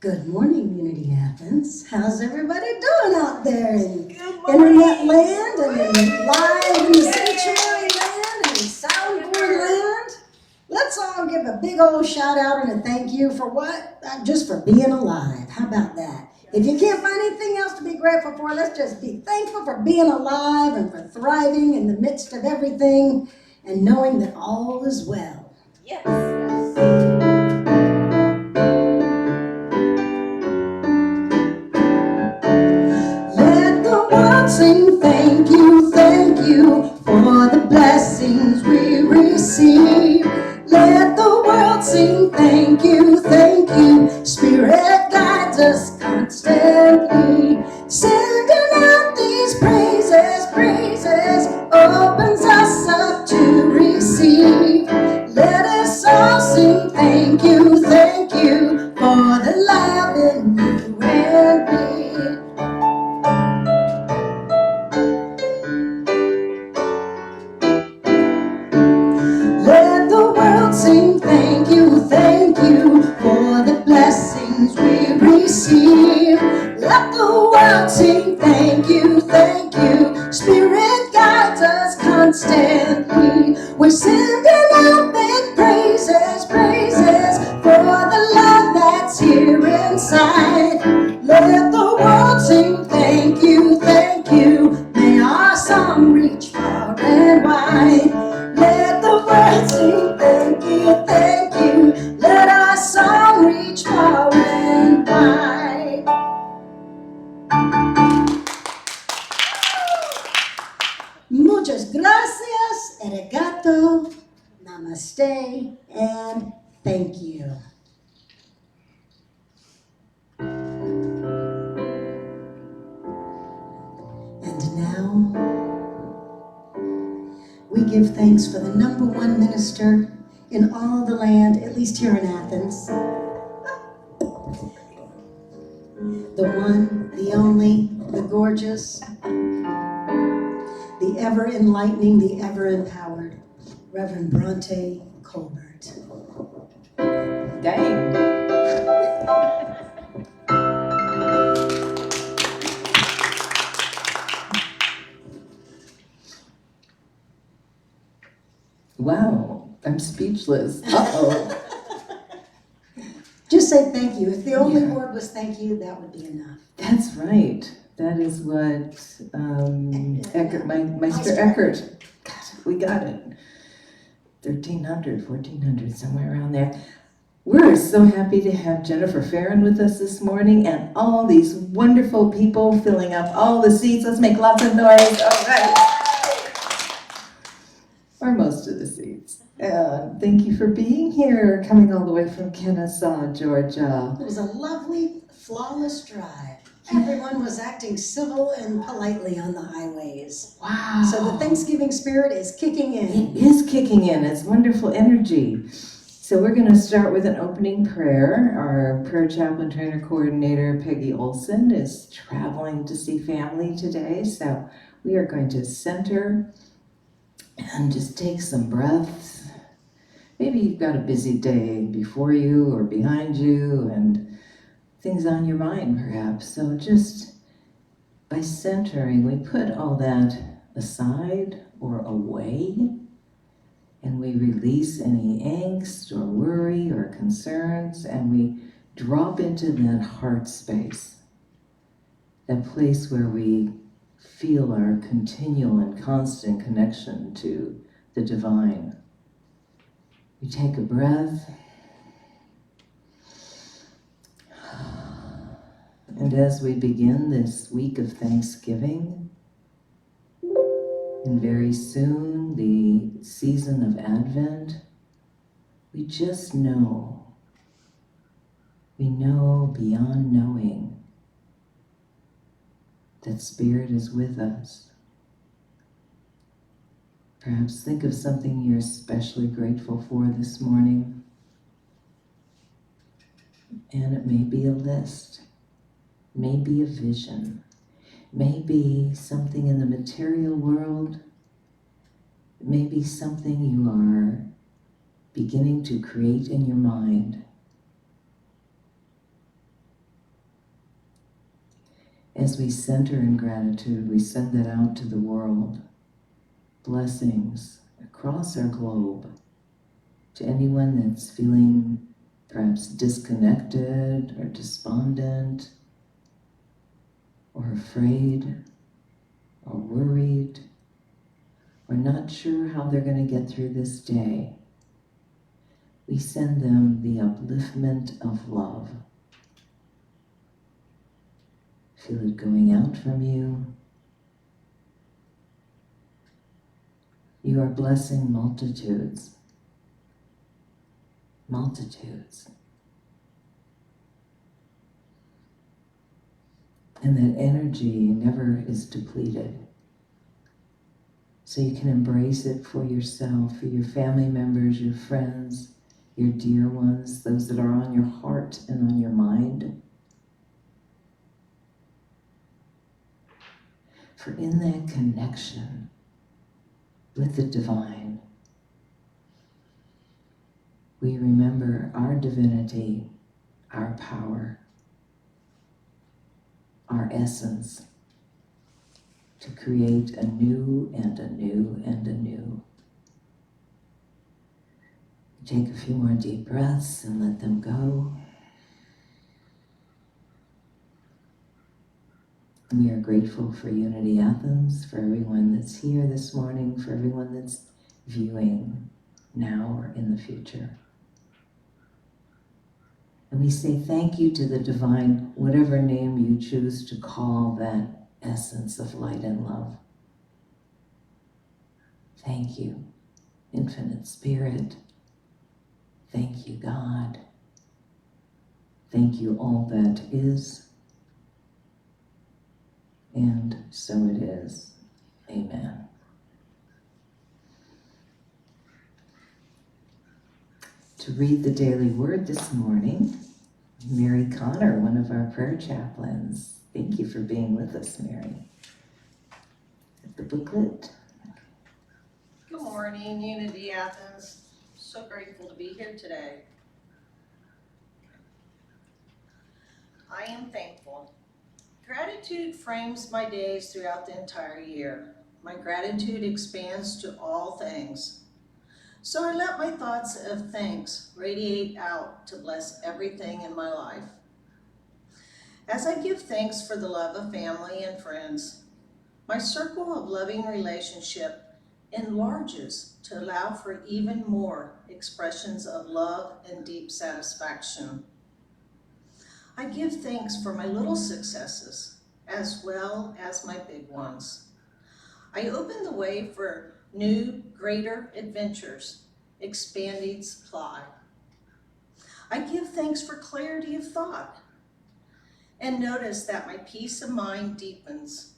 Good morning, Unity Athens. How's everybody doing out there in internet land and in live in the sanctuary land and in soundboard land? Let's all give a big old shout out and a thank you for what? Just for being alive. How about that? If you can't find anything else to be grateful for, let's just be thankful for being alive and for thriving in the midst of everything and knowing that all is well. Yes. Let the world sing thank you for the blessings we receive. Let the world sing thank you, Spirit guides us constantly. Sending out these praises, opens us up to receive. Let us all sing thank you for the love in you and me. Let the world sing thank you for the blessings we receive. Let the world sing thank you, Spirit guides us constantly. We're sending out big praises for the love that's here inside. Let the world sing thank you, may our song reach far and wide. Let the world sing thank you, let our song reach far and wide. Muchas gracias, arigato, namaste, and thank you. And now, we give thanks for the number one minister in all the land, at least here in Athens. The one, the only, the gorgeous, the ever-enlightening, the ever-empowered, Reverend Bronte Colbert. Dang. Wow, I'm speechless. Uh-oh. Just say thank you. If the only word was thank you, that would be enough. That's right. That is what Eckert, Meister Eckert. God, we got it. 1300, 1400, somewhere around there. We're so happy to have Jennifer Farron with us this morning and all these wonderful people filling up all the seats. Let's make lots of noise. All right. Or most of the seats. Thank you for being here, coming all the way from Kennesaw, Georgia. It was a lovely, flawless drive. Everyone was acting civil and politely on the highways. Wow. So the Thanksgiving spirit is kicking in. It is kicking in. It's wonderful energy. So we're going to start with an opening prayer. Our prayer chaplain trainer coordinator, Peggy Olson, is traveling to see family today. So we are going to center and just take some breaths. Maybe you've got a busy day before you or behind you and things on your mind perhaps. So just by centering, we put all that aside or away, and we release any angst or worry or concerns, and we drop into that heart space, that place where we feel our continual and constant connection to the divine. We take a breath, and as we begin this week of Thanksgiving, and very soon the season of Advent, we just know. We know beyond knowing that Spirit is with us. Perhaps think of something you're especially grateful for this morning. And it may be a list, may be a vision, may be something in the material world, it may be something you are beginning to create in your mind. As we center in gratitude, we send that out to the world. Blessings across our globe to anyone that's feeling perhaps disconnected or despondent or afraid or worried or not sure how they're going to get through this day. We send them the upliftment of love. Feel it going out from you. You are blessing multitudes. Multitudes. And that energy never is depleted. So you can embrace it for yourself, for your family members, your friends, your dear ones, those that are on your heart and on your mind. For in that connection with the divine, we remember our divinity, our power, our essence, to create a new and a new and a new. Take a few more deep breaths and let them go. We are grateful for Unity Athens, for everyone that's here this morning, for everyone that's viewing now or in the future. And we say thank you to the divine, whatever name you choose to call that essence of light and love. Thank you, Infinite Spirit. Thank you, God. Thank you, all that is. And so it is. Amen. To read the daily word this morning, Mary Connor, one of our prayer chaplains. Thank you for being with us, Mary. The booklet. Good morning, Unity Athens. So grateful to be here today. I am thankful. Gratitude frames my days throughout the entire year. My gratitude expands to all things. So I let my thoughts of thanks radiate out to bless everything in my life. As I give thanks for the love of family and friends, my circle of loving relationship enlarges to allow for even more expressions of love and deep satisfaction. I give thanks for my little successes as well as my big ones. I open the way for new, greater adventures, expanding supply. I give thanks for clarity of thought and notice that my peace of mind deepens.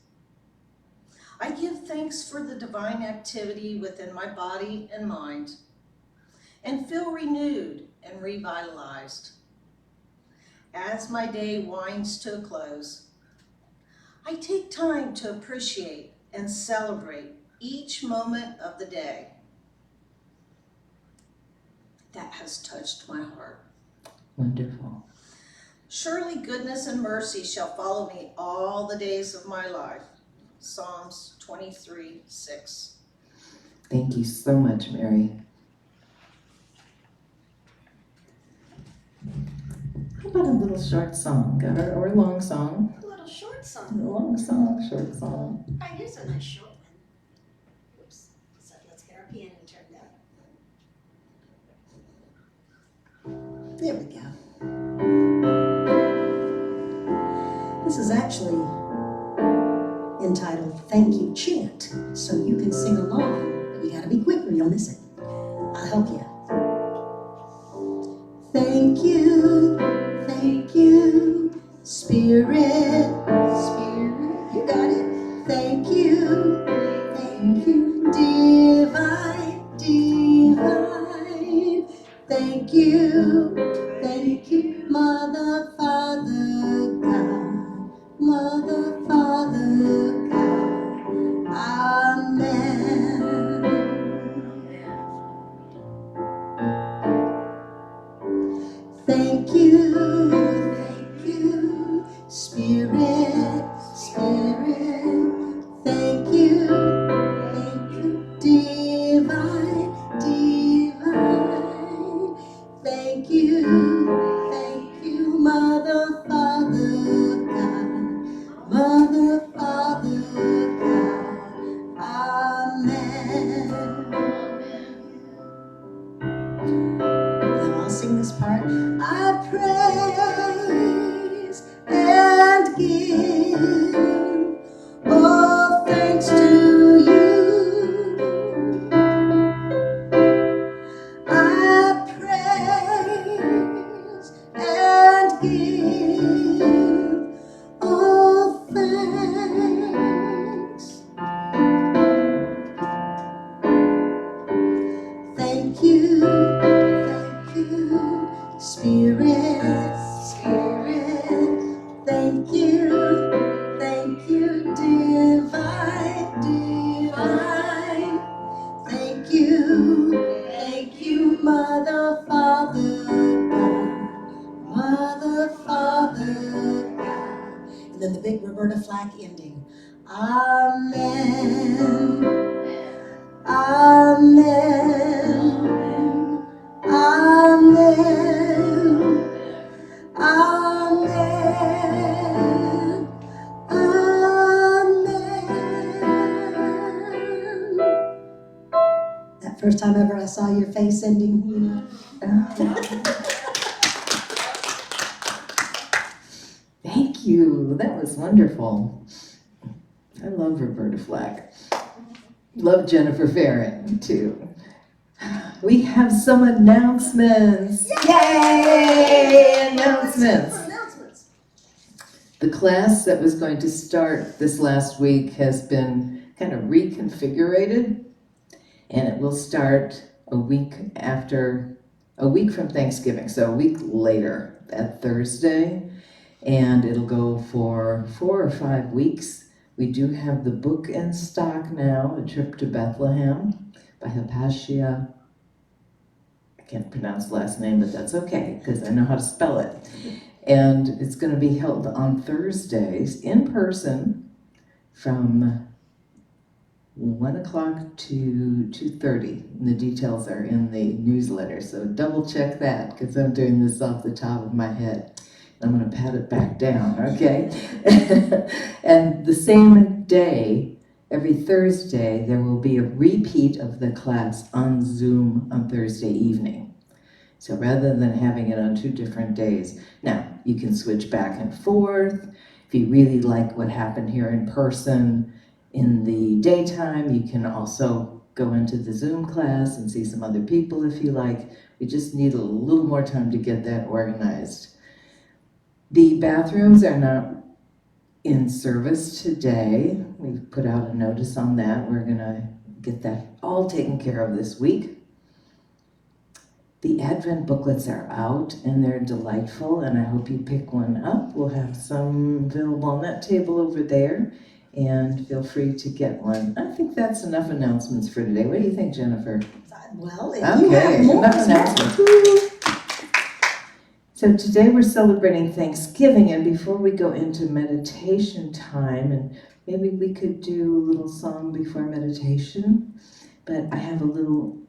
I give thanks for the divine activity within my body and mind and feel renewed and revitalized. As my day winds to a close, I take time to appreciate and celebrate each moment of the day that has touched my heart. Wonderful. Surely goodness and mercy shall follow me all the days of my life. Psalms 23:6. Thank you so much, Mary. How about a little short song, or a long song? A little short A song. long song, short song. Oh, here's a nice short one. Oops. So let's get our piano turned up. There we go. This is actually entitled Thank You Chant, so you can sing along. You gotta be quick or you'll miss it. I'll help you. Thank you, Spirit, Spirit, you got it. Thank you, Divine, Divine. Thank you, Mother, Father, God, Mother, Father, God. Amen. Thank you, Spirit, sing this part. I praise and give all thanks to you. I praise and give all thanks. Thank you, Spirit, Spirit. Thank you, divine, divine. Thank you, Mother, Father, God. Mother, Father, God. And then the big Roberta Flack ending. Amen. Amen. Amen. Amen. Amen. That first time ever I saw your face ending, you know. Thank you. That was wonderful. I love Roberta Flack. Love Jennifer Farron, too. We have some announcements. Yay! Announcements. The class that was going to start this last week has been kind of reconfigured, and it will start a week from Thanksgiving, so a week later, that Thursday, and it'll go for 4 or 5 weeks. We do have the book in stock now, A Trip to Bethlehem by Hypatia. I can't pronounce the last name, but that's okay, because I know how to spell it. And it's going to be held on Thursdays in person from 1 o'clock to 2:30. And the details are in the newsletter, so double check that, because I'm doing this off the top of my head. I'm going to pat it back down, okay? And the same day, every Thursday, there will be a repeat of the class on Zoom on Thursday evening. So rather than having it on 2 different days, now you can switch back and forth. If you really like what happened here in person in the daytime, you can also go into the Zoom class and see some other people if you like. We just need a little more time to get that organized. The bathrooms are not in service today. We've put out a notice on that. We're gonna get that all taken care of this week. The Advent booklets are out and they're delightful, and I hope you pick one up. We'll have some available on that table over there, and feel free to get one. I think that's enough announcements for today. What do you think, Jennifer? Well, if you have Okay, more, enough announcements. So today we're celebrating Thanksgiving, and before we go into meditation time, and maybe we could do a little song before meditation, but I have a little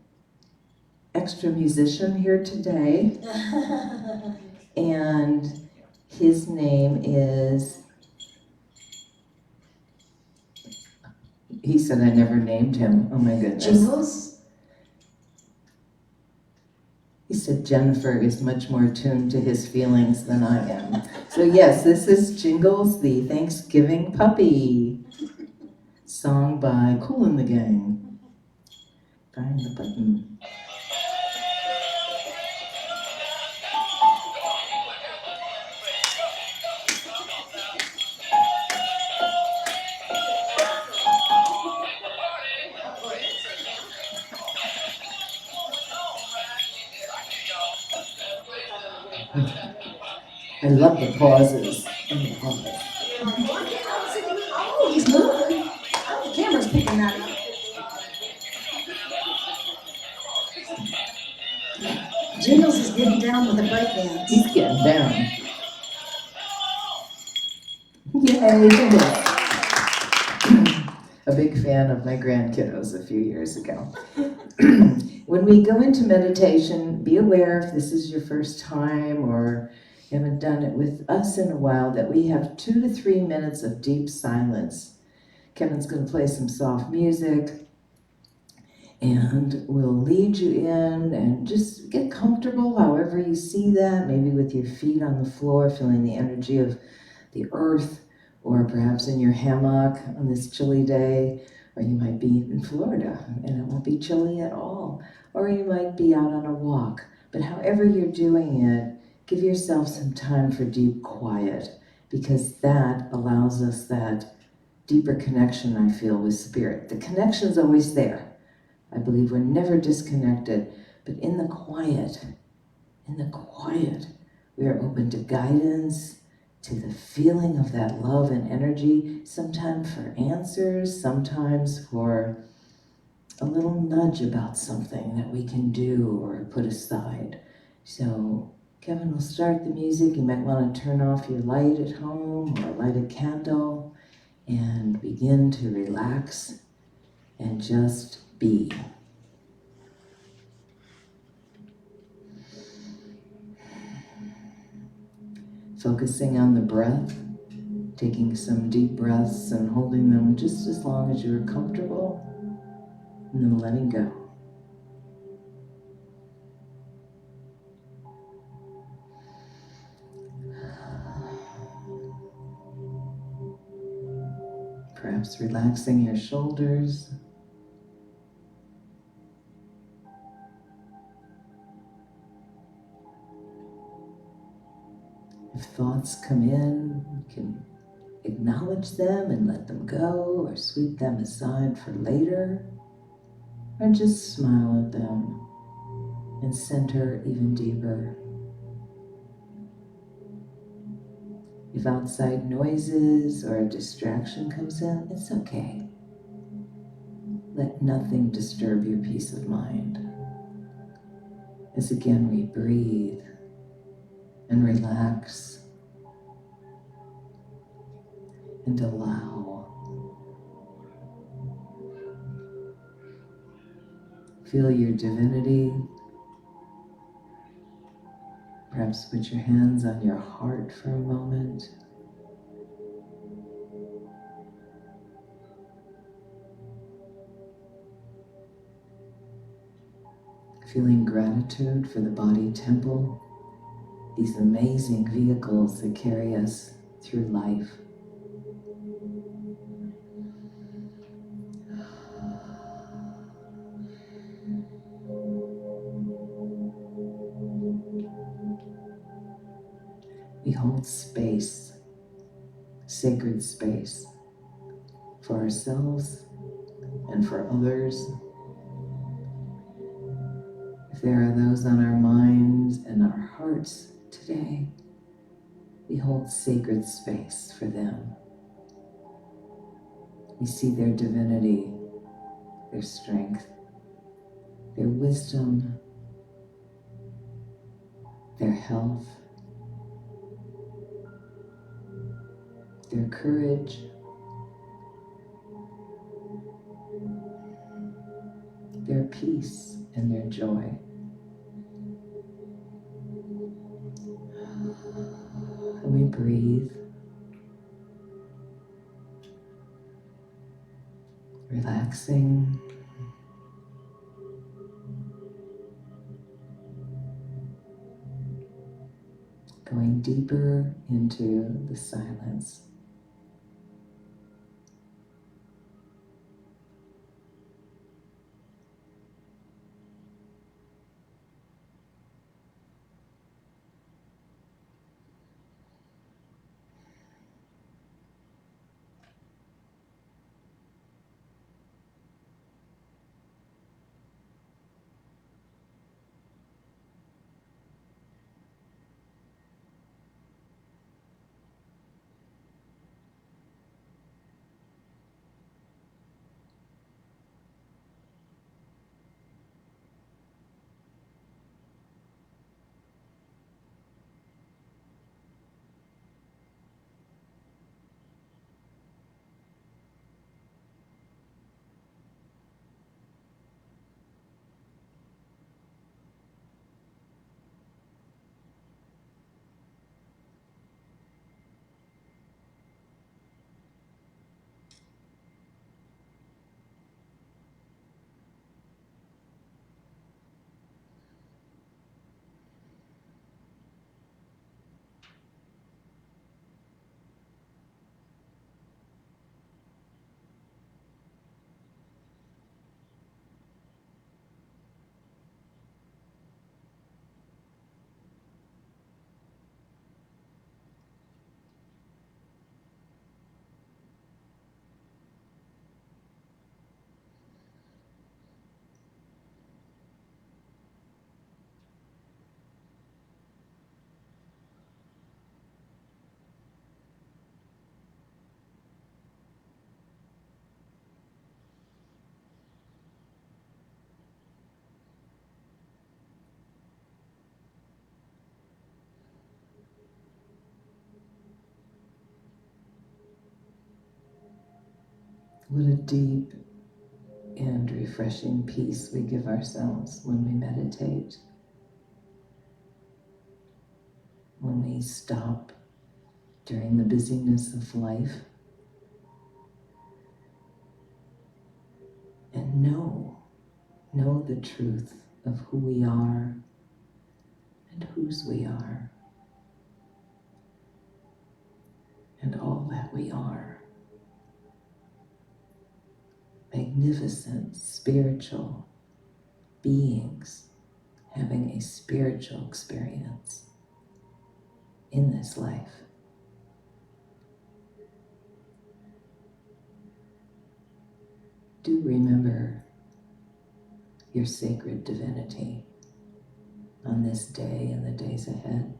extra musician here today, and his name is, he said I never named him, oh my goodness. Jingles? He said Jennifer is much more tuned to his feelings than I am. So yes, this is Jingles, the Thanksgiving Puppy, song by Kool and the Gang. Find the button. I love the pauses. Oh, he's moving. Oh, the camera's picking that up. Jingles is getting down with the breakdance. He's getting down. Yay, Jingles. A big fan of my grandkiddos a few years ago. When we go into meditation, be aware if this is your first time or you haven't done it with us in a while, that we have 2 to 3 minutes of deep silence. Kevin's going to play some soft music, And we'll lead you in and just get comfortable however you see that, maybe with your feet on the floor, feeling the energy of the earth, or perhaps in your hammock on this chilly day, or you might be in Florida and it won't be chilly at all, or you might be out on a walk. But however you're doing it, give yourself some time for deep quiet, because that allows us that deeper connection, I feel, with spirit. The connection's always there. I believe we're never disconnected, but in the quiet, we are open to guidance, to the feeling of that love and energy, sometimes for answers, sometimes for a little nudge about something that we can do or put aside. So Kevin will start the music. You might want to turn off your light at home or light a candle and begin to relax and just be. Focusing on the breath, taking some deep breaths and holding them just as long as you're comfortable, and then letting go. Perhaps relaxing your shoulders. If thoughts come in, you can acknowledge them and let them go, or sweep them aside for later, or just smile at them and center even deeper. If outside noises or a distraction comes in, it's okay. Let nothing disturb your peace of mind. As again we breathe and relax and allow. Feel your divinity. Perhaps put your hands on your heart for a moment. Feeling gratitude for the body temple, these amazing vehicles that carry us through life. We hold space, sacred space, for ourselves and for others. If there are those on our minds and our hearts today, we hold sacred space for them. We see their divinity, their strength, their wisdom, their health, their courage, their peace, and their joy. And we breathe, relaxing, going deeper into the silence. What a deep and refreshing peace we give ourselves when we meditate, when we stop during the busyness of life and know the truth of who we are and whose we are and all that we are. Magnificent spiritual beings having a spiritual experience in this life. Do remember your sacred divinity on this day and the days ahead.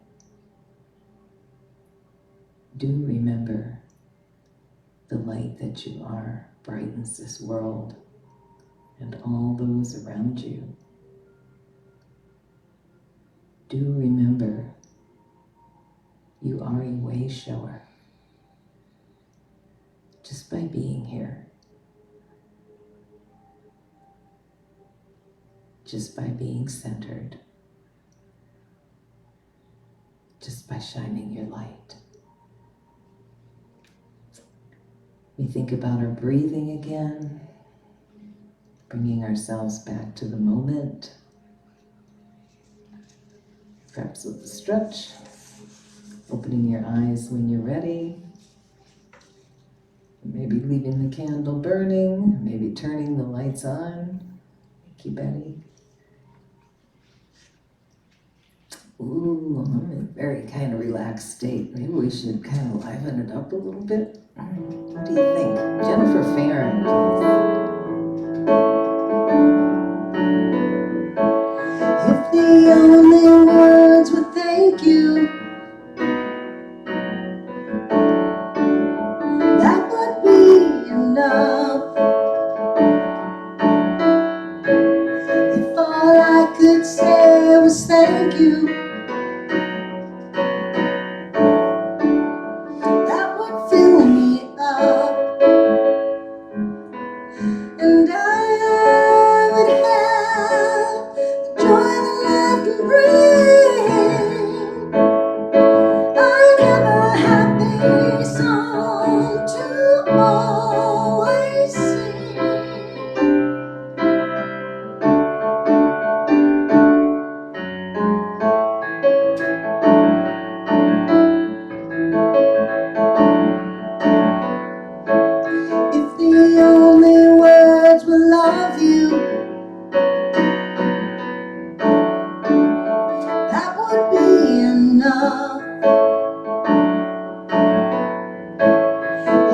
Do remember the light that you are brightens this world and all those around you. Do remember you are a way shower just by being here, just by being centered, just by shining your light. We think about our breathing again, bringing ourselves back to the moment, perhaps with a stretch, opening your eyes when you're ready, maybe leaving the candle burning, maybe turning the lights on. Thank you, Betty. Ooh, I'm in a very kind of relaxed state. Maybe we should kind of liven it up a little bit. What do you think? Jennifer Farron, please. If the only words were thank you, that would be enough. If all I could say was thank you, that would fill me up. And I would have the joy that life can bring. I'd have a happy song to always sing. If the only words were love you, that would be enough.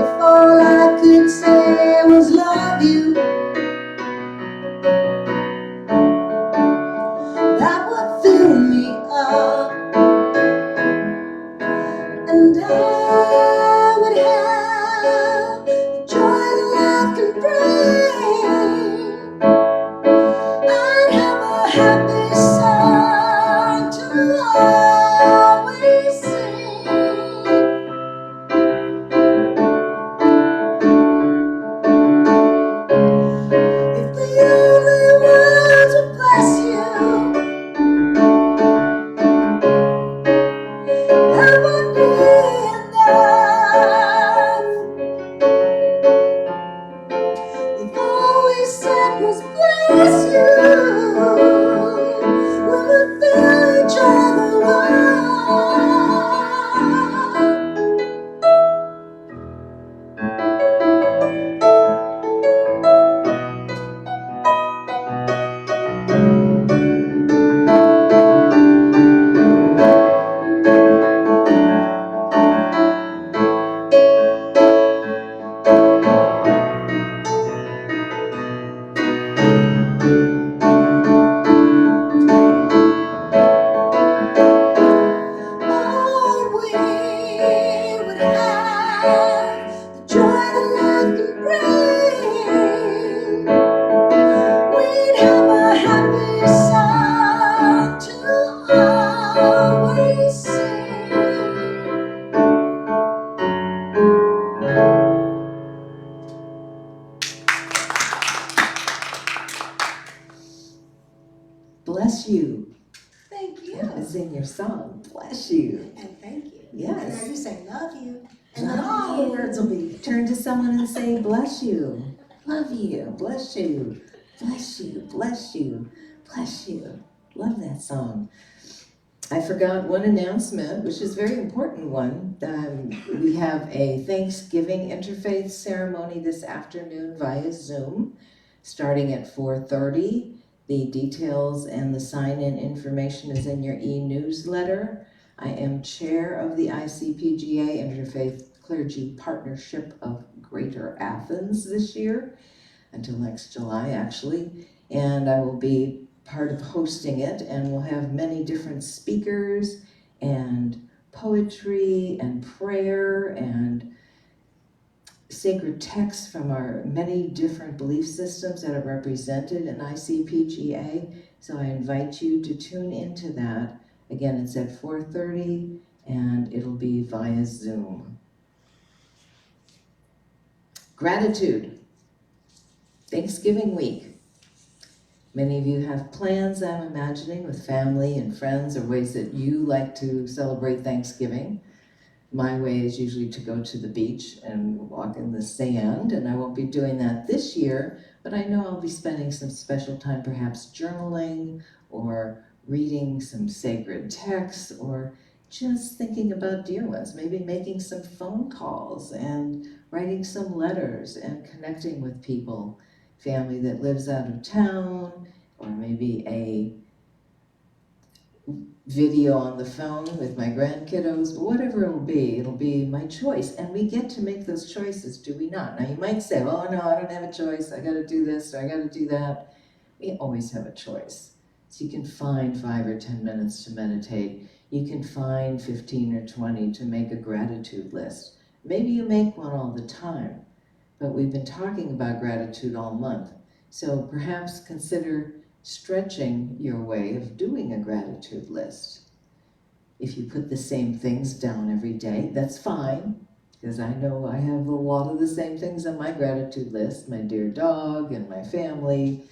If all I could say was love you, that would fill me up. And I would have the joy that life can bring. I'd have a happy song to always sing. And sing your song. Bless you. And thank you. Yes. And you say, love you. And then all the words will be. Turn to someone and say, bless you. Love you. Bless you. Bless you. Bless you. Bless you. Love that song. I forgot one announcement, which is a very important one. We have a Thanksgiving Interfaith ceremony this afternoon via Zoom, starting at 4:30. The details and the sign-in information is in your e-newsletter. I am chair of the ICPGA Interfaith Clergy Partnership of Greater Athens this year, until next July actually, and I will be part of hosting it, and we'll have many different speakers and poetry and prayer and sacred texts from our many different belief systems that are represented in ICPGA. So I invite you to tune into that. Again, it's at 4:30 and it'll be via Zoom. Gratitude. Thanksgiving week. Many of you have plans, I'm imagining, with family and friends, or ways that you like to celebrate Thanksgiving. My way is usually to go to the beach and walk in the sand, and I won't be doing that this year, but I know I'll be spending some special time perhaps journaling or reading some sacred texts or just thinking about dear ones, maybe making some phone calls and writing some letters and connecting with people. Family that lives out of town, or maybe a video on the phone with my grandkiddos, whatever it'll be my choice. And we get to make those choices, do we not? Now you might say, oh no, I don't have a choice, I gotta do this, or I gotta do that. We always have a choice. So you can find 5 or 10 minutes to meditate. You can find 15 or 20 to make a gratitude list. Maybe you make one all the time. But we've been talking about gratitude all month. So perhaps consider stretching your way of doing a gratitude list. If you put the same things down every day, that's fine, because I know I have a lot of the same things on my gratitude list, my dear dog and my family.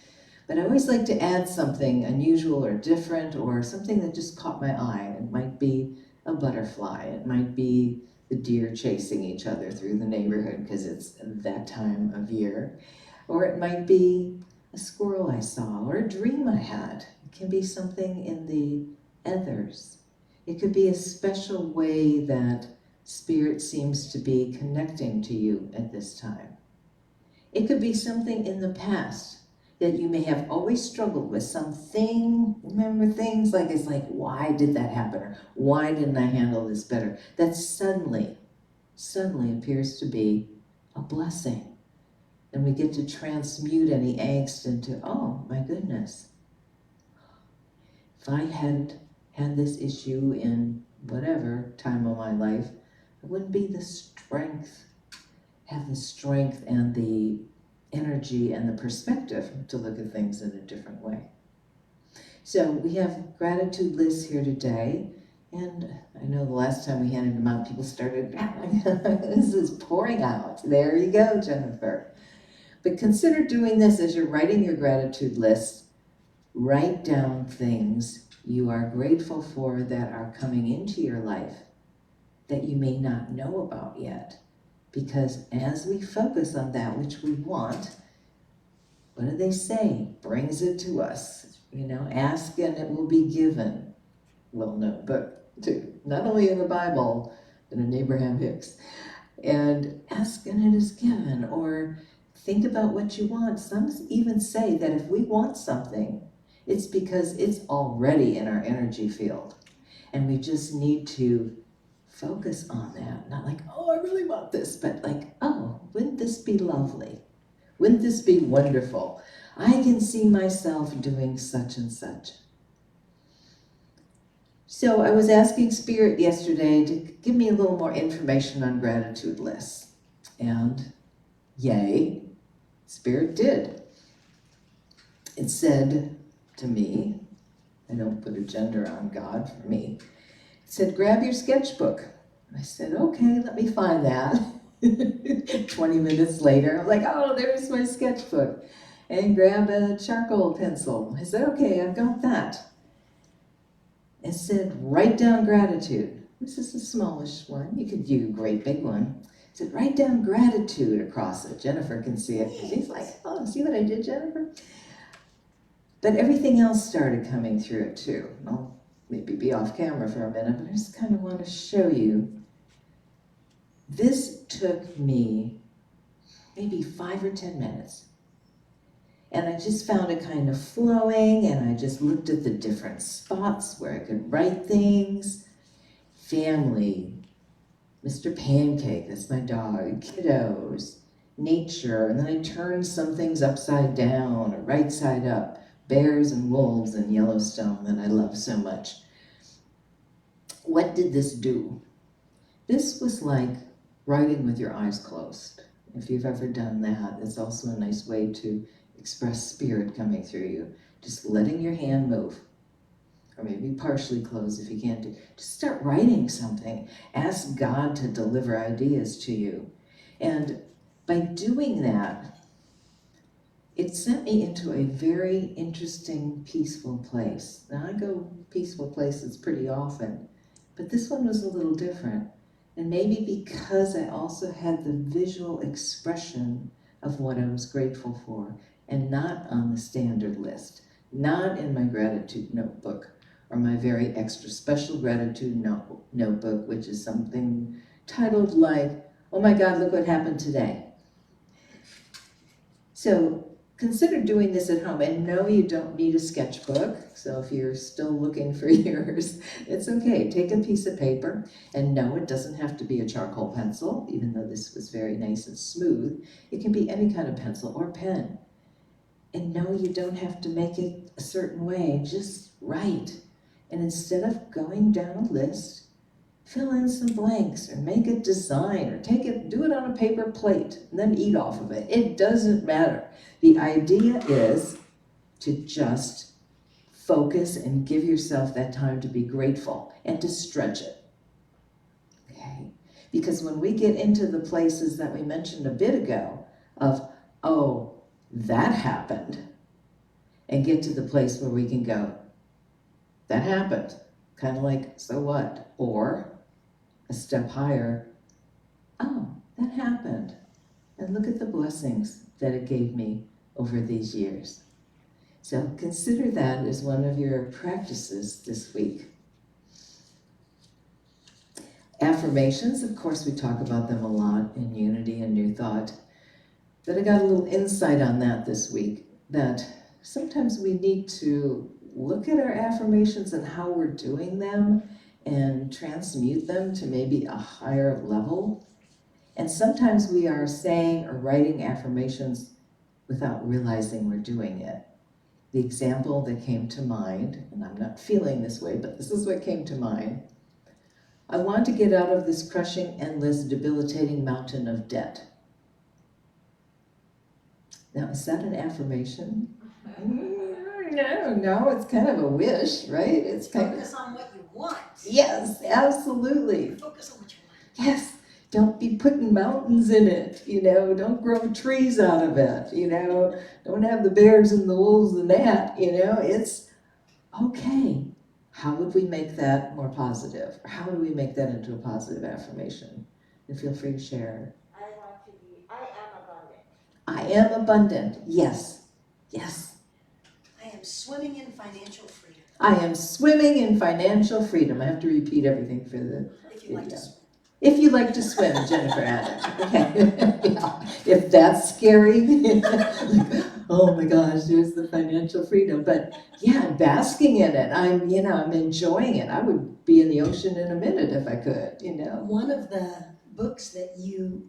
But I always like to add something unusual or different, or something that just caught my eye. It might be a butterfly, it might be the deer chasing each other through the neighborhood because it's that time of year. Or it might be a squirrel I saw, or a dream I had. It can be something in the ethers. It could be a special way that Spirit seems to be connecting to you at this time. It could be something in the past that you may have always struggled with, something, remember things like, it's like, why did that happen? Or why didn't I handle this better? That suddenly appears to be a blessing. And we get to transmute any angst into, oh my goodness. If I hadn't had this issue in whatever time of my life, I wouldn't be have the strength and the energy and the perspective to look at things in a different way. So we have gratitude lists here today, and I know the last time we handed them out, people started, this is pouring out. There you go, Jennifer. But consider doing this as you're writing your gratitude list. Write down things you are grateful for that are coming into your life that you may not know about yet. Because as we focus on that which we want, what do they say? Brings it to us. Ask and it will be given. Well, no, but not only in the Bible, but in Abraham Hicks. And ask and it is given. Or think about what you want. Some even say that if we want something, it's because it's already in our energy field. And we just need to focus on that. Not like, oh, I really want this, but like, oh, wouldn't this be lovely? Wouldn't this be wonderful? I can see myself doing such and such. So I was asking Spirit yesterday to give me a little more information on gratitude lists. And yay, Spirit did. It said to me, I don't put a gender on God for me, it said, grab your sketchbook. I said, okay, let me find that. 20 minutes later, I'm like, oh, there's my sketchbook. And grab a charcoal pencil. I said, okay, I've got that. It said, write down gratitude. This is a smallish one. You could do a great big one. It said, write down gratitude across it. Jennifer can see it. She's like, oh, see what I did, Jennifer? But everything else started coming through it too. I'll maybe be off camera for a minute, but I just kind of want to show you. This took me maybe 5 or 10 minutes. And I just found it kind of flowing, and I just looked at the different spots where I could write things. Family, Mr. Pancake, that's my dog, kiddos, nature, and then I turned some things upside down or right side up, bears and wolves in Yellowstone that I love so much. What did this do? This was like writing with your eyes closed. If you've ever done that, it's also a nice way to express spirit coming through you. Just letting your hand move, or maybe partially closed if you can't do. Just start writing something. Ask God to deliver ideas to you. And by doing that, it sent me into a very interesting, peaceful place. Now I go peaceful places pretty often, but this one was a little different. And maybe because I also had the visual expression of what I was grateful for, and not on the standard list, not in my gratitude notebook, or my very extra special gratitude notebook, which is something titled like, oh my God, look what happened today. So consider doing this at home, and no, you don't need a sketchbook. So if you're still looking for yours, it's okay. Take a piece of paper, and no, it doesn't have to be a charcoal pencil, even though this was very nice and smooth. It can be any kind of pencil or pen. And no, you don't have to make it a certain way, just write. And instead of going down a list, fill in some blanks, or make a design, or do it on a paper plate, and then eat off of it. It doesn't matter. The idea is to just focus and give yourself that time to be grateful and to stretch it. Okay? Because when we get into the places that we mentioned a bit ago of, oh, that happened, and get to the place where we can go, that happened, kind of like, so what? Or a step higher, oh, that happened, and look at the blessings that it gave me over these years. So consider that as one of your practices this week. Affirmations, of course, we talk about them a lot in Unity and New Thought. But I got a little insight on that this week, that sometimes we need to look at our affirmations and how we're doing them and transmute them to maybe a higher level. And sometimes we are saying or writing affirmations without realizing we're doing it. The example that came to mind, and I'm not feeling this way, but this is what came to mind. I want to get out of this crushing, endless, debilitating mountain of debt. Now, is that an affirmation? No, it's kind of a wish, right? It's kind Focus on what you want. Yes, absolutely. Focus on what you want. Yes, don't be putting mountains in it, don't grow trees out of it, don't have the bears and the wolves and that, it's okay. How would we make that more positive? Or how do we make that into a positive affirmation? And feel free to share. I want to be, I am abundant. I am abundant. Yes. Yes. I am swimming in financial freedom. I am swimming in financial freedom. I have to repeat everything for the If you like to swim. If you like to swim, Jennifer added. Okay. Yeah. If that's scary, like, oh my gosh, there's the financial freedom. But yeah, I'm basking in it. I'm enjoying it. I would be in the ocean in a minute if I could, One of the books that you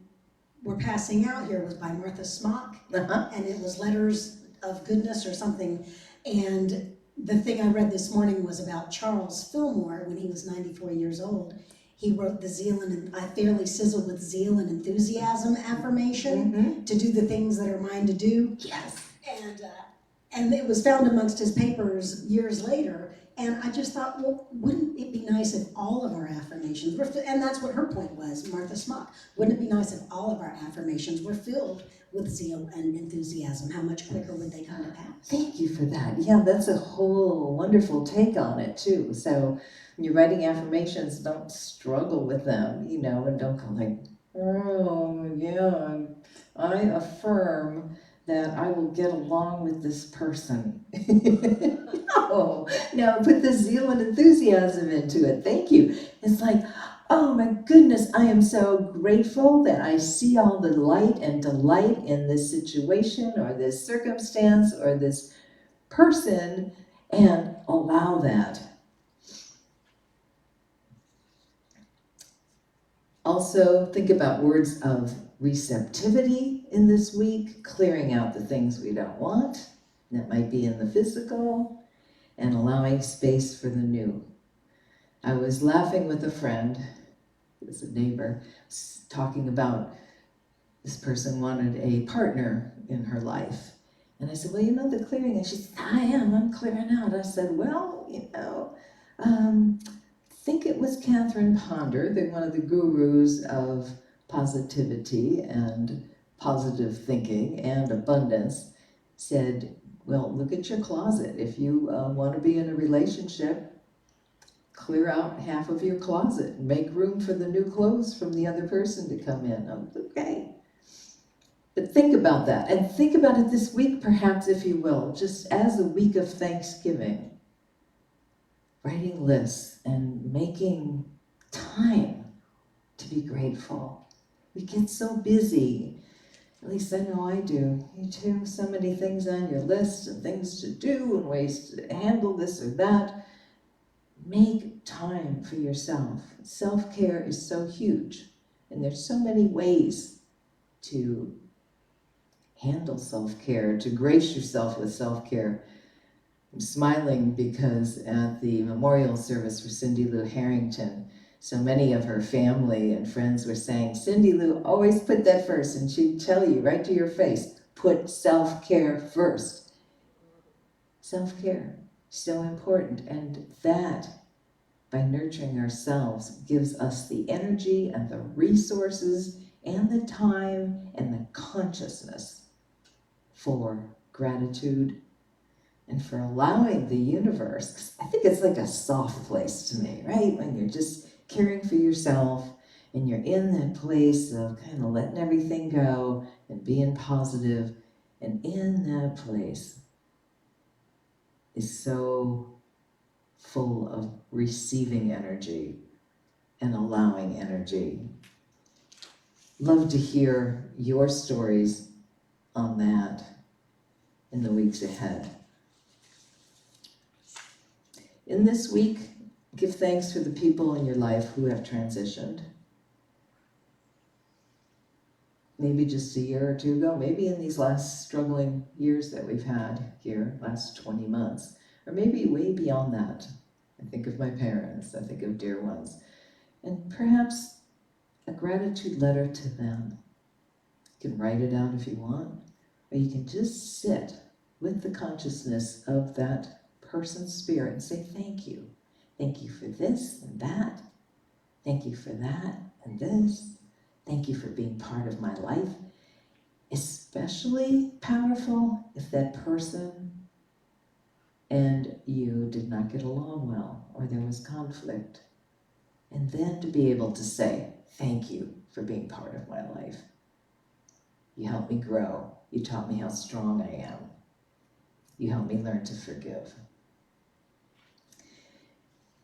were passing out here was by Martha Smock, and it was Letters of Goodness or something. And the thing I read this morning was about Charles Fillmore when he was 94 years old. He wrote the zeal and I fairly sizzle with zeal and enthusiasm affirmation to do the things that are mine to do. Yes. And it was found amongst his papers years later. And I just thought, well, wouldn't it be nice if all of our affirmations were, and that's what her point was, Martha Smock, wouldn't it be nice if all of our affirmations were filled with zeal and enthusiasm, how much quicker would they come to pass? Thank you for that. Yeah, that's a whole wonderful take on it too. So when you're writing affirmations, don't struggle with them, and don't go like, oh yeah, I affirm that I will get along with this person. No, put the zeal and enthusiasm into it. Thank you. It's like, oh my goodness, I am so grateful that I see all the light and delight in this situation or this circumstance or this person, and allow that. Also, think about words of receptivity in this week, clearing out the things we don't want. That might be in the physical, and allowing space for the new. I was laughing with a friend, it was a neighbor, talking about this person wanted a partner in her life. And I said, well, the clearing. And she said, I'm clearing out. I said, well, I think it was Catherine Ponder, one of the gurus of positivity and positive thinking and abundance, said, well, look at your closet. If you want to be in a relationship, clear out half of your closet and make room for the new clothes from the other person to come in. Okay. But think about that, and think about it this week, perhaps, if you will, just as a week of Thanksgiving. Writing lists and making time to be grateful. We get so busy, at least I know I do. You too, so many things on your list and things to do and ways to handle this or that. Make time for yourself. Self-care is so huge, and there's so many ways to handle self-care, to grace yourself with self-care. I'm smiling because at the memorial service for Cindy Lou Harrington, so many of her family and friends were saying, Cindy Lou always put that first, and she'd tell you right to your face, put self-care first. Self-care, so important, and that, by nurturing ourselves, gives us the energy and the resources and the time and the consciousness for gratitude and for allowing the universe. 'Cause I think it's like a soft place to me, right? When you're just caring for yourself and you're in that place of kind of letting everything go and being positive, and in that place is so full of receiving energy and allowing energy. Love to hear your stories on that in the weeks ahead. In this week, give thanks for the people in your life who have transitioned. Maybe just a year or two ago, maybe in these last struggling years that we've had here, last 20 months, or maybe way beyond that. I think of my parents, I think of dear ones, and perhaps a gratitude letter to them. You can write it out if you want, or you can just sit with the consciousness of that person's spirit and say, thank you. Thank you for this and that. Thank you for that and this. Thank you for being part of my life. Especially powerful if that person and you did not get along well or there was conflict. And then to be able to say, thank you for being part of my life. You helped me grow. You taught me how strong I am. You helped me learn to forgive.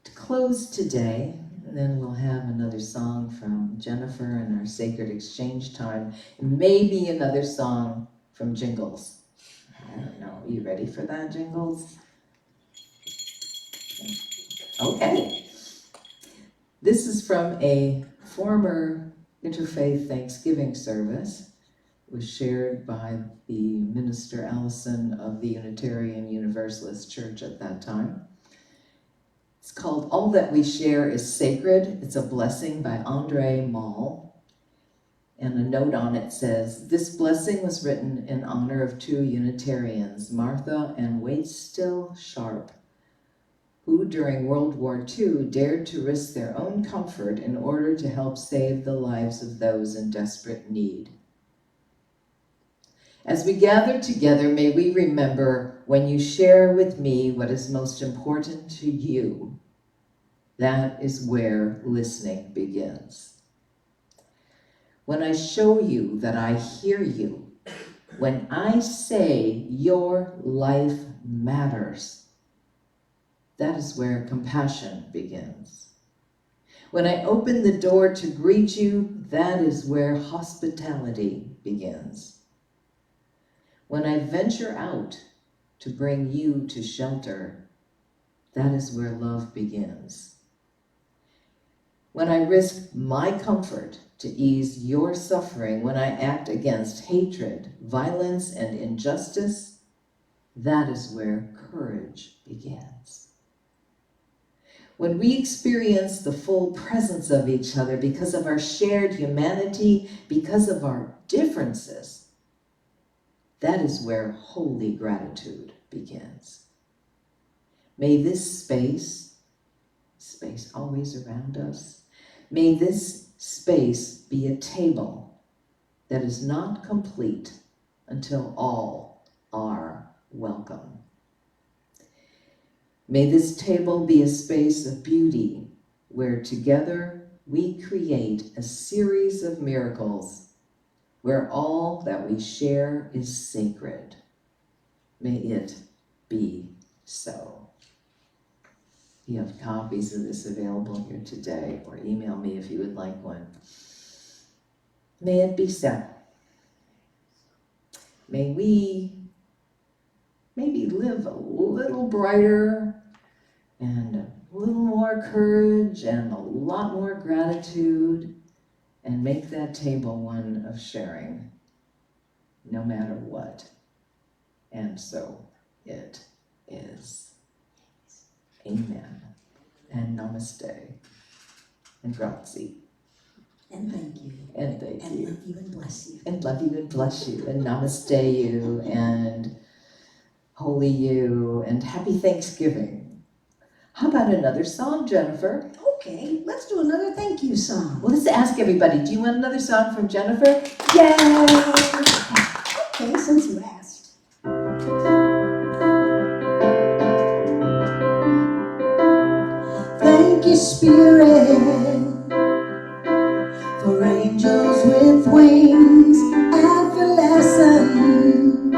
To close today, and then we'll have another song from Jennifer in our Sacred Exchange time, and maybe another song from Jingles. I don't know, are you ready for that, Jingles? Okay. This is from a former Interfaith Thanksgiving service. It was shared by the minister Allison of the Unitarian Universalist Church at that time. It's called All That We Share is Sacred. It's a blessing by Andre Mall. And a note on it says, this blessing was written in honor of two Unitarians, Martha and Waitstill Sharp, who during World War II dared to risk their own comfort in order to help save the lives of those in desperate need. As we gather together, may we remember when you share with me what is most important to you, that is where listening begins. When I show you that I hear you, when I say your life matters, that is where compassion begins. When I open the door to greet you, that is where hospitality begins. When I venture out to bring you to shelter, that is where love begins. When I risk my comfort to ease your suffering, when I act against hatred, violence, and injustice, that is where courage begins. When we experience the full presence of each other because of our shared humanity, because of our differences, that is where holy gratitude begins. May this space always around us, may this space be a table that is not complete until all are welcome. May this table be a space of beauty where together we create a series of miracles where all that we share is sacred. May it be so. You have copies of this available here today, or email me if you would like one. May it be so. May we maybe live a little brighter and a little more courage and a lot more gratitude, and make that table one of sharing, no matter what. And so it is. Amen. And namaste. And grazie. And thank you. And thank And you. love you and bless you. And love you and bless you. And namaste you. And holy you. And happy Thanksgiving. How about another song, Jennifer? Okay, let's do another thank you song. Well, let's ask everybody. Do you want another song from Jennifer? Yay! Okay, since you asked. Thank you, Spirit, for angels with wings and for lessons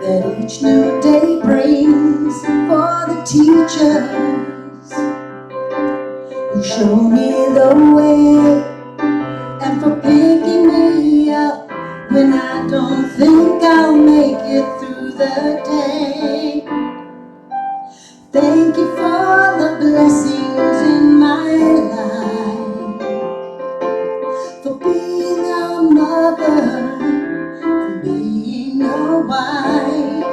that each new day brings, for the teachers who show me the way, and for picking me up when I don't think I'll make it through the day. Thank you for the blessings in my life, for being a mother and being a wife.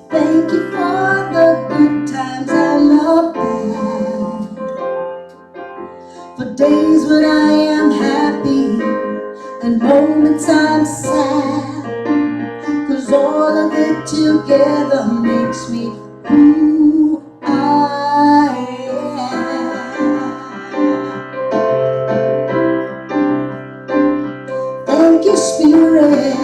Thank you for the good times and the bad, for days when I am happy and moments I'm sad, 'cause all of it together makes me who I am. Thank you, Spirit,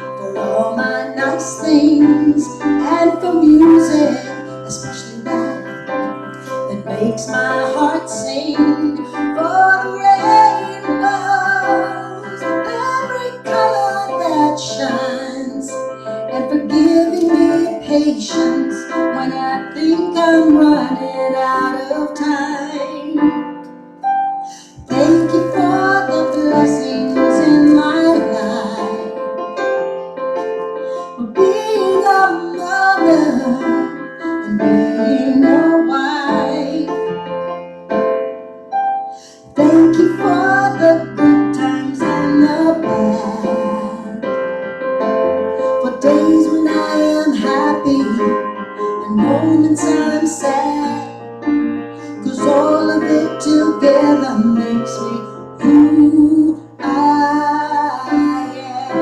for all my nice things and for music, especially that makes my heart sing, for the rainbows, every color that shines, and for giving me patience when I think I'm running out of time. Thank you for the blessings in my life, for being a mother and being a wife. Thank you for the good times and the bad, for days when I am happy and moments I'm sad, 'cause all of it together makes me who I am.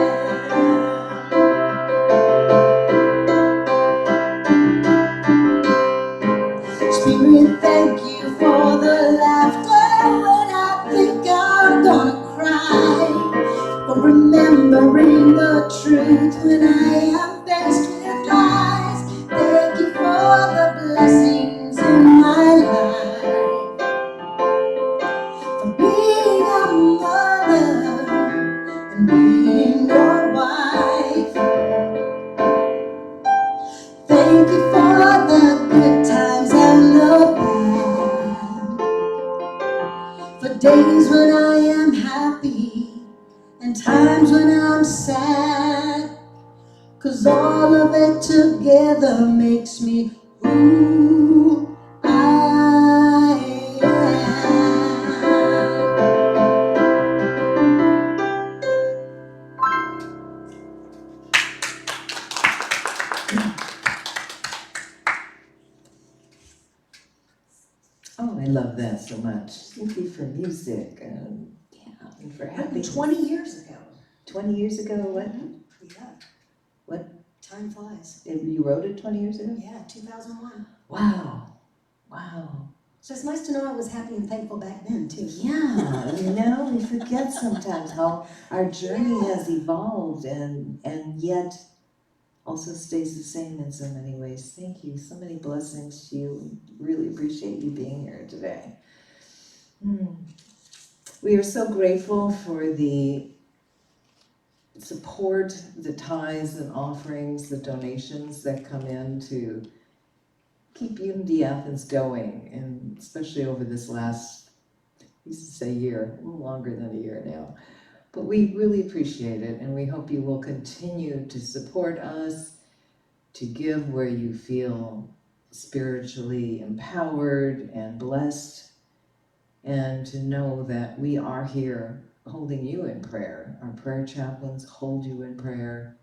Spirit, thank you for the laughter when I think I'm gonna cry. remembering the truth when I am faced with lies. Thank you for the blessings in my life, for being a mother and being your wife. Thank you for the good times and the bad, for days when I am happy and times when I'm sad. 'Cause all of it together makes me who I am. Oh, I love that so much. Thank you for music and for happiness. 20 years ago. 20 years ago, what? Yeah. What? Time flies. You wrote it 20 years ago? Yeah, 2001. Wow. Wow. So it's nice to know I was happy and thankful back then, too. Yeah, we forget sometimes how our journey has evolved and yet also stays the same in so many ways. Thank you. So many blessings to you. Really appreciate you being here today. We are so grateful for the support, the tithes and offerings, the donations that come in to keep Unity Athens going, and especially over this last, I used to say year, a little longer than a year now. But we really appreciate it, and we hope you will continue to support us, to give where you feel spiritually empowered and blessed, and to know that we are here holding you in prayer. Our prayer chaplains hold you in prayer.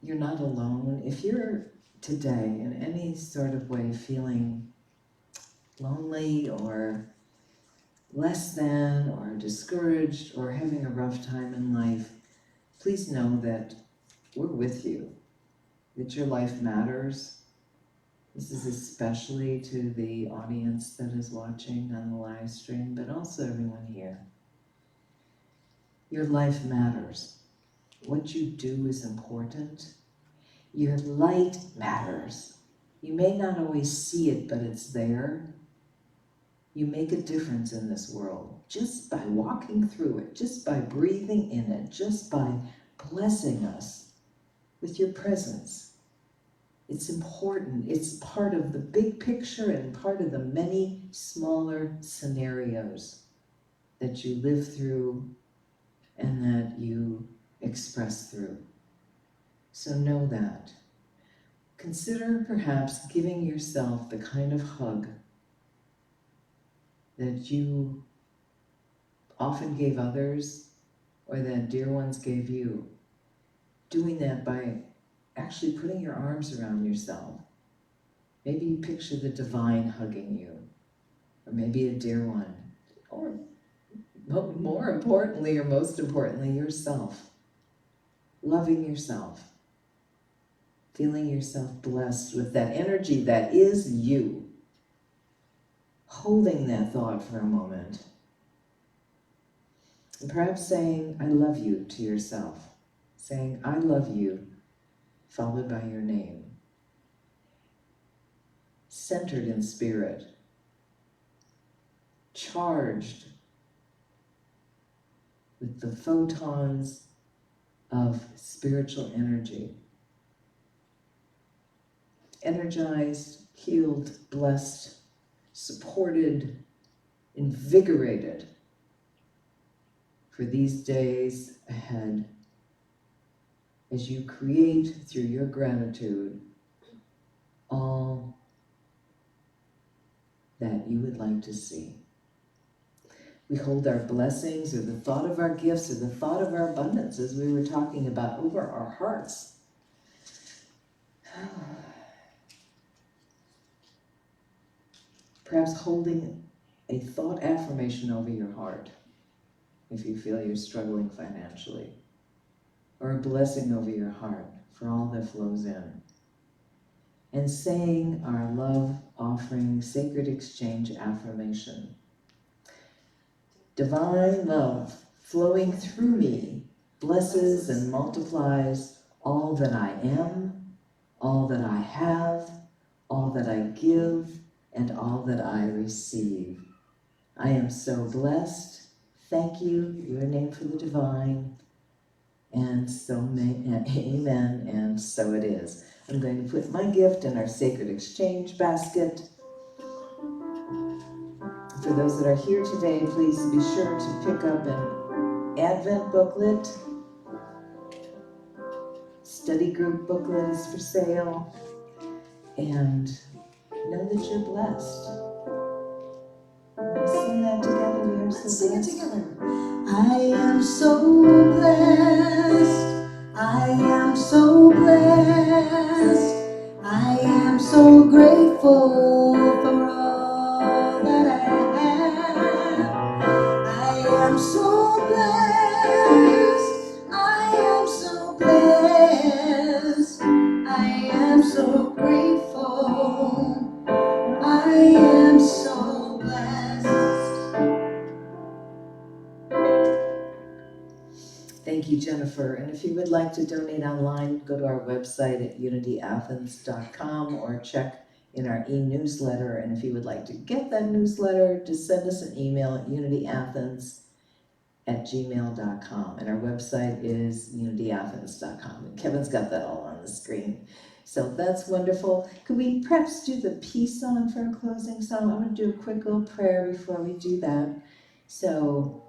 You're not alone. If you're today in any sort of way feeling lonely or less than or discouraged or having a rough time in life, please know that we're with you, that your life matters. This is especially to the audience that is watching on the live stream, but also everyone here. Your life matters. What you do is important. Your light matters. You may not always see it, but it's there. You make a difference in this world just by walking through it, just by breathing in it, just by blessing us with your presence. It's important. It's part of the big picture and part of the many smaller scenarios that you live through and that you express through. So know that. Consider perhaps giving yourself the kind of hug that you often gave others or that dear ones gave you. Doing that by actually putting your arms around yourself. Maybe you picture the divine hugging you, or maybe a dear one, or more importantly, or most importantly, yourself. Loving yourself. Feeling yourself blessed with that energy that is you. Holding that thought for a moment. And perhaps saying, I love you to yourself. Saying, I love you, followed by your name. Centered in spirit. Charged with the photons of spiritual energy. Energized, healed, blessed, supported, invigorated for these days ahead as you create through your gratitude all that you would like to see. We hold our blessings or the thought of our gifts or the thought of our abundance, as we were talking about, over our hearts. Perhaps holding a thought affirmation over your heart if you feel you're struggling financially, or a blessing over your heart for all that flows in. And saying our love offering sacred exchange affirmation. Divine love flowing through me blesses and multiplies all that I am, all that I have, all that I give, and all that I receive. I am so blessed. Thank you, your name for the divine. And so amen, and so it is. I'm going to put my gift in our sacred exchange basket. For those that are here today, please be sure to pick up an Advent booklet. Study group booklet is for sale. And know that you're blessed. Let's sing that together. We are so Let's sing it blessed. together. I am so blessed. I am so blessed. I am so grateful for all that I have. I am so blessed. I am so blessed. I am so grateful. I am so blessed. Thank you, Jennifer. And if you would like to donate online, go to our website at unityathens.com or check in our e-newsletter. And if you would like to get that newsletter, just send us an email at unityathens@gmail.com. And our website is unityathens.com. And Kevin's got that all on the screen. So that's wonderful. Could we perhaps do the peace song for our closing song? I'm going to do a quick little prayer before we do that. So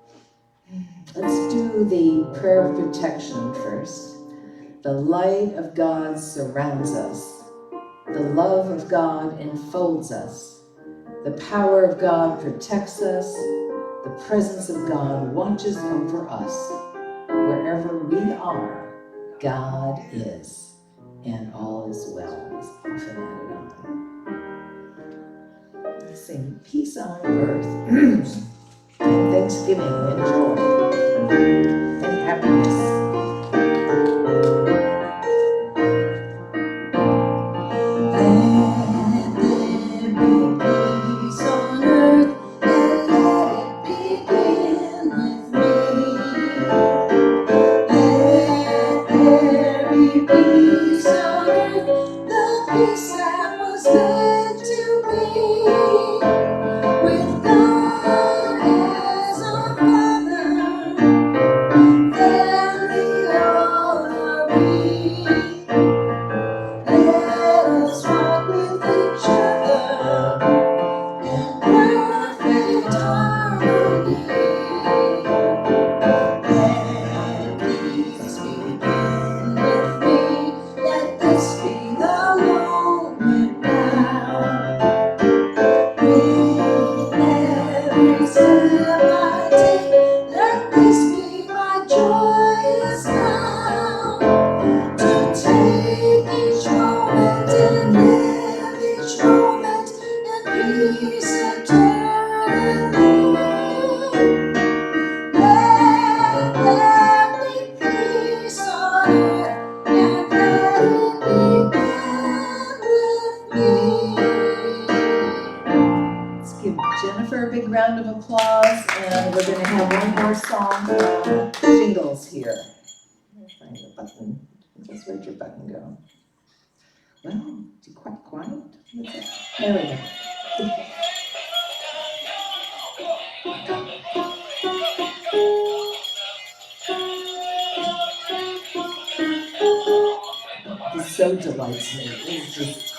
let's do the prayer of protection first. The light of God surrounds us. The love of God enfolds us. The power of God protects us. The presence of God watches over us. Wherever we are, God is, and all is well. Is often added on. Sing peace on earth and thanksgiving and joy and happiness. Let there be peace on earth, and let it begin with me. Let there be peace on earth, the peace that was meant to be. With God as our Father, family all are we. Let us walk with each other in perfect harmony. Let peace begin with me. Let this be the moment now. With every step I take, let this be my joyous now. To take each moment and live each moment in peace eternally. Let there be peace on earth, and let it begin with me. Let's give Jennifer a big round of applause, and we're going to have one more song from Jingles here. Find the button. Just where'd your button go? Well, it's quite quiet. What's that? There we go. This so delights me. It's just